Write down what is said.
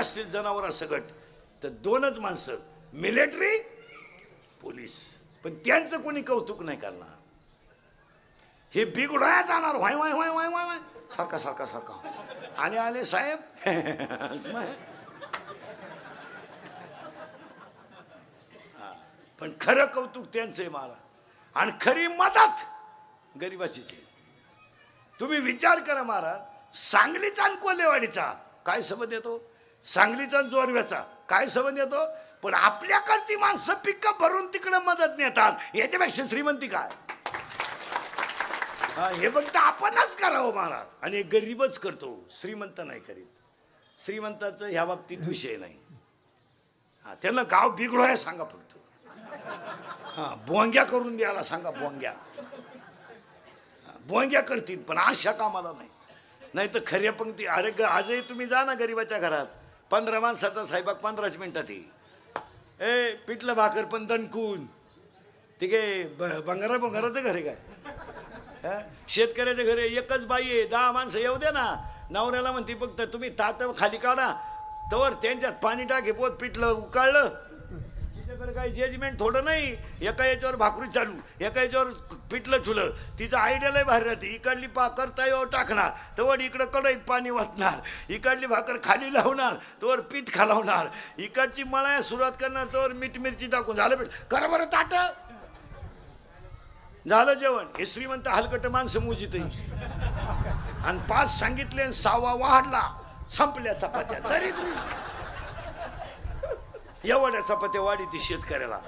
असतील जनावरांसकट तर दोनच माणसं, मिलिटरी, पोलीस. पण त्यांचं कोणी कौतुक नाही करणार. हे बिघडाया जाणार व्हाय व्हाय व्हाय व्हाय व्हाय सारखा सारखा सारखा आणि आले साहेब. पण खरं कौतुक त्यांचं आहे मला. आणि खरी मदत गरिबाचीच आहे. तुम्ही विचार करा महाराज, सांगलीचा आणि कोल्हेवाडीचा काय संबंध येतो, सांगलीचा आणि जोरव्याचा काय संबंध येतो, पण आपल्याकडची माणसं पिक्क भरून तिकडे मदत नेतात. याच्यापेक्षा श्रीमंती काय. हे फक्त आपणच करावं महाराज. आणि गरीबच करतो, श्रीमंत नाही करीत. श्रीमंताचं ह्या बाबतीत विषय नाही. त्यांना गाव बिघडोय सांगा फक्त. बोंग्या करून द्यायला सांगा. बोंग्या बोंग्या करतील पण अशा कामाला नाही. नाही तर खऱ्या पंक्ती. अरे आजही तुम्ही जा ना गरीबाच्या घरात, 15 माणसाचा स्वयंपाक 15 मिनिटात. ए पिठलं भाकर पण दणकून. ठीक आहे. भंगाराचं घर आहे काय. शेतकऱ्याच्या घरी एकच बाई आहे, 10 माणसं येऊ दे ना. नवऱ्याला म्हणते फक्त तुम्ही ताट खाली काढा, तवर त्यांच्यात पाणी टाके पोत पिठलं उकाळलं. तिच्याकडे काही जजमेंट थोडं नाही. एका याच्यावर भाकरी चालू, एका याच्यावर पिठलं ठुलं. तिचं आयडिया लय भारी राहते. इकडली करता येऊ टाकणार, तवर इकडं कढईत पाणी वाचणार. इकडली भाकर खाली लावणार, तवर पीठ खालावणार. इकडची मळाया सुरुवात करणार, तवर मीठ मिरची टाकून झालं पीठ. करा बरं ताट, झालं जेवण. हे श्रीमंत हलकट माणसं मोजित. आणि 5 सांगितले आणि 6वा वाढला. संपल्या चपात्या. तरी एवढ्या चपात्या वाढी ती शेतकऱ्याला.